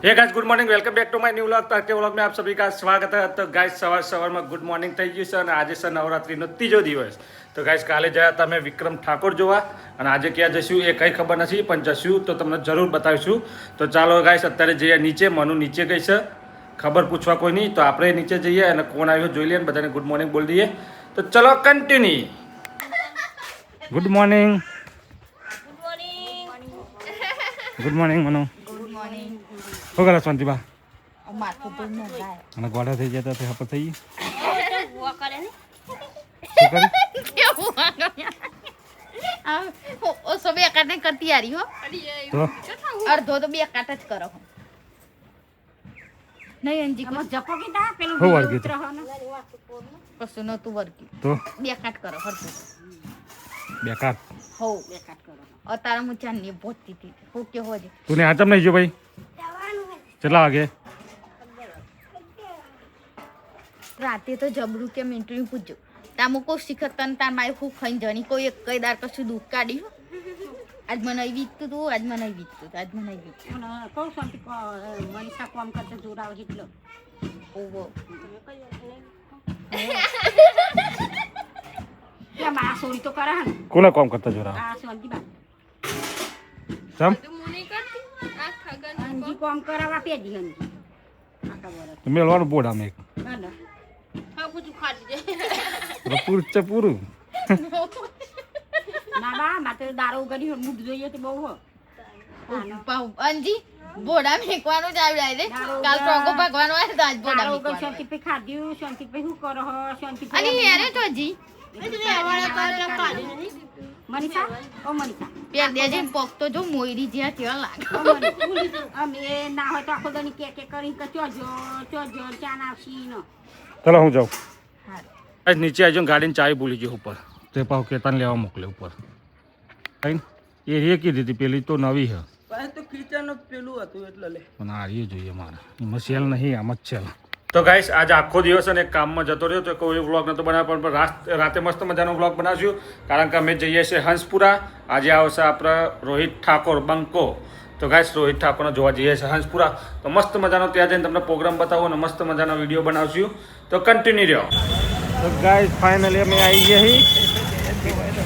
Hey guys good morning welcome back to my new vlog. तो आज के vlog में आप सभी का स्वागत है। तो गाइस सवार में गुड मॉर्निंग થઈ ગયું છે અને આજે છે નવરાત્રીનો ત્રીજો દિવસ। તો ગાइस કાલે ગયા હતા અમે વિક્રમ ઠાકોર જોવા અને આજે ક્યાં જશું એ કંઈ ખબર નથી પણ જશું તો તમને જરૂર બતાવીશું। તો ચાલો ગાइस અત્યારે જઈએ નીચે। મનુ નીચે ગઈ છે, ખબર પૂછવા કોઈ નહીં તો આપણે નીચે જઈએ અને કોણ આવ્યો જોઈ લઈએ અને બધાને ગુડ મોર્નિંગ બોલી દઈએ। તો ચલો continue. Good morning good morning Manu. हो गया शांति बा અને ગોડા થઈ જતા તે હપ થઈ હુઆ કરે ને કે હુઆ કરે ઓ સો બે કાટ નહીં કરતી યારી હો તો અડધો તો બે કાટ જ કરો નહીં અંજી કો જપો કીધા પેલું ઉતર હો ને કશું ન તું વર્કી તો બે કાટ કરો હરતું બે કાટ હો બે કાટ કરો અતારા મુચા ની બોતી થી હો કે હો જે તુને આચમ નહીં જો ભાઈ चला आगे राते तो जबरू के मिनट में पूछो तामो को शिखतन तार माय खूब खाइन जणी कोई एक कई दार कछु दुख काढी आज मनाई वीकतो तू आज मनाई वीकतो आज मनाई वीकतो को शांति को मनीषा काम करते जोराव हिटलो ओ वो या मा सोरी तो करा हन कोना काम करता जोराव आ शांति बा सम अंजी काम करावा पेजी अंजी आका बोला तुम्ही लोड बोडा में ना हा कुछ खा लीजिए पूर चपूर ना बा माते दारू गडी मुठ જોઈએ તો બહુ હો પાઉ અંજી બોડા મેકવાનો જ આવી રે કાલ ચોકો ભગવાન હોય તો આજ બોડા મેકવાનો શાંતિ પે ખાધ્યું શાંતિ પે હું કરો હો શાંતિ પે અલી યાર તો જી મનીષા ઓ મનીષા પેર દેજે પોક તો જો મોયરી જ્યા તેવા લાગે અમે ના હોય તો આખો દની કે કરીને કે ચોજો ચા નાખી ન ચલો હું જાઉં હા આજ નીચે આજો ગાડીની ચાવી ભૂલી ગયો ઉપર તે પાવ કેતાન લેવા મોકલે ઉપર કઈ એ રે કી દીધી પેલી તો નવી હે પણ તો કિચન પેલું હતું એટલે લે પણ આ રે જોઈએ મારા એમાં સેલ નહીં આમ જ છે। તો ગાઈસ આજ આખો દિવસ અને કામમાં જતો રહ્યો તો કોઈ વ્લોગ નતો બનાવ્યો પણ રાતે મસ્ત મજાનો વ્લોગ બનાવ્યો કારણ કે અમે જઈએ છીએ હંસપુરા। આજે આવશે આપણે રોહિત ઠાકોર બંકો। તો ગાઈસ રોહિત ઠાકોરને જોવા જઈએ છીએ હંસપુરા। તો મસ્ત મજાનો ત્યાં જઈને તમને પ્રોગ્રામ બતાવો અને મસ્ત મજાનો વિડીયો બનાવશું। તો કન્ટિન્યુ રહ્યો। તો ગાઈસ ફાઇનલી અમે આવી ગયા હી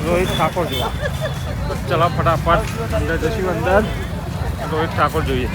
રોહિત ઠાકોર જોવા। તો ચલો ફટાફટ અંદર જશું, અંદર રોહિત ઠાકોર જોઈએ।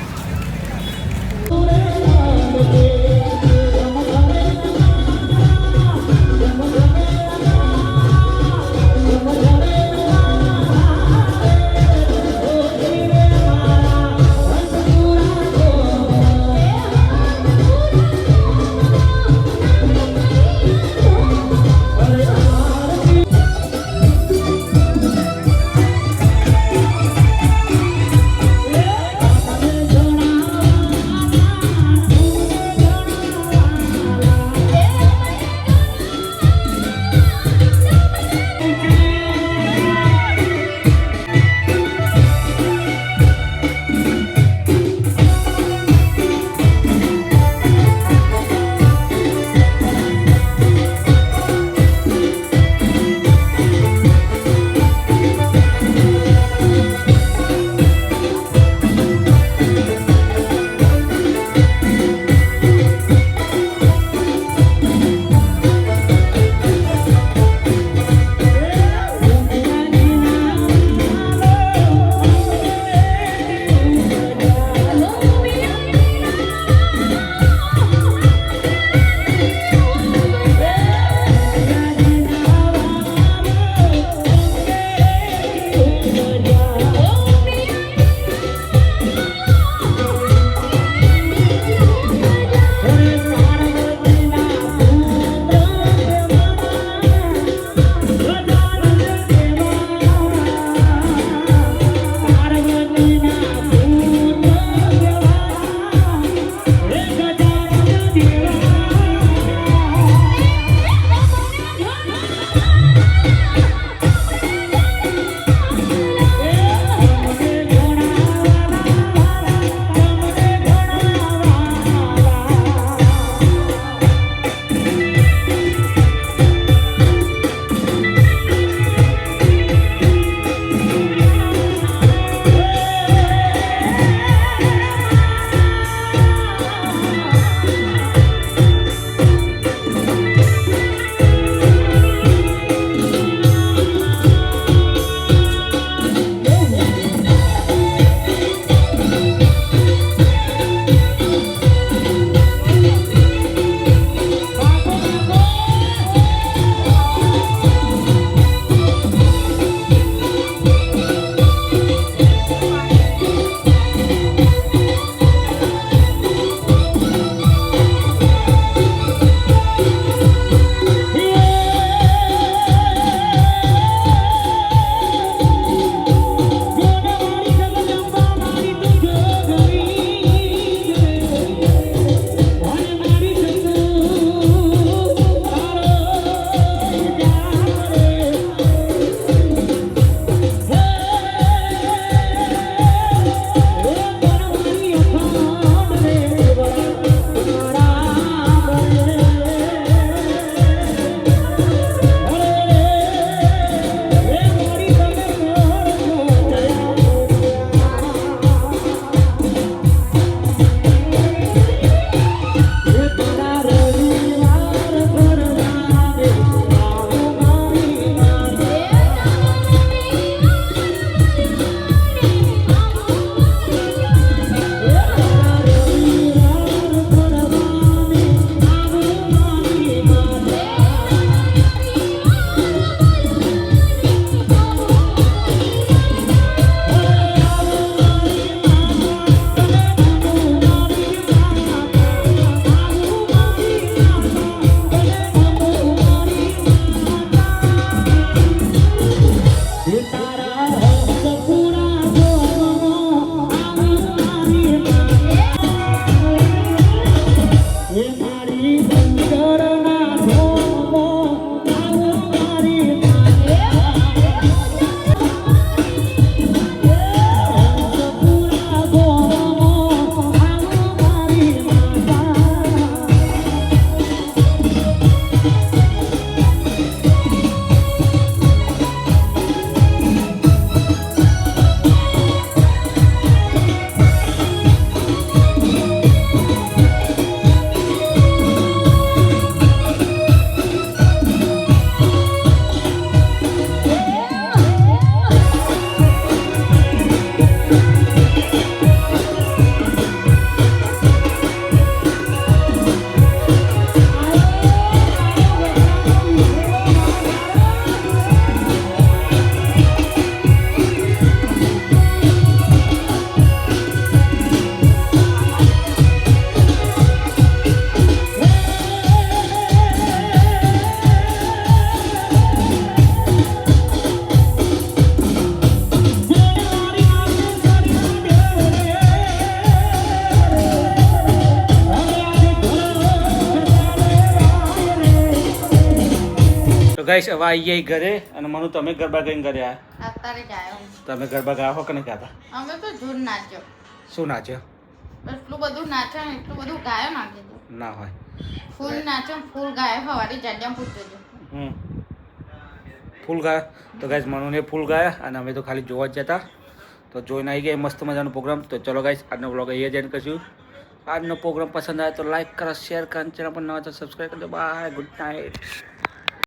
ગાઈસ હવે આવી ગયા ઘરે અને મનુ તમે ગરબા કઈ ઘરે આવ્યા અત્યારે જ આવ્યો તમે ગરબા ગાયા હો કે નહીં ગાતા અમે તો જોર નાચ્યો શું નાચ્યો એટલું બધું નાચ્યો ને એટલું બધું ગાયો નાખી દીધું ના હોય ફૂલ નાચ્યો ફૂલ ગાયો સવારે જાડિયા પૂછજો ફૂલ ગાયા તો ગાઈસ મનુને ફૂલ ગાયા અને અમે તો ખાલી જોવા જ જતા તો જોઈને આવી ગયા મસ્ત મજાનો પ્રોગ્રામ તો ચલો ગાઈસ આજનો વ્લોગ અહીંયા જ એન્ડ કરશું આજનો પ્રોગ્રામ પસંદ આવે તો લાઈક કરો શેર કરો ચેનલ પર નવા તો સબસ્ક્રાઈબ કરજો બાય ગુડ નાઇટ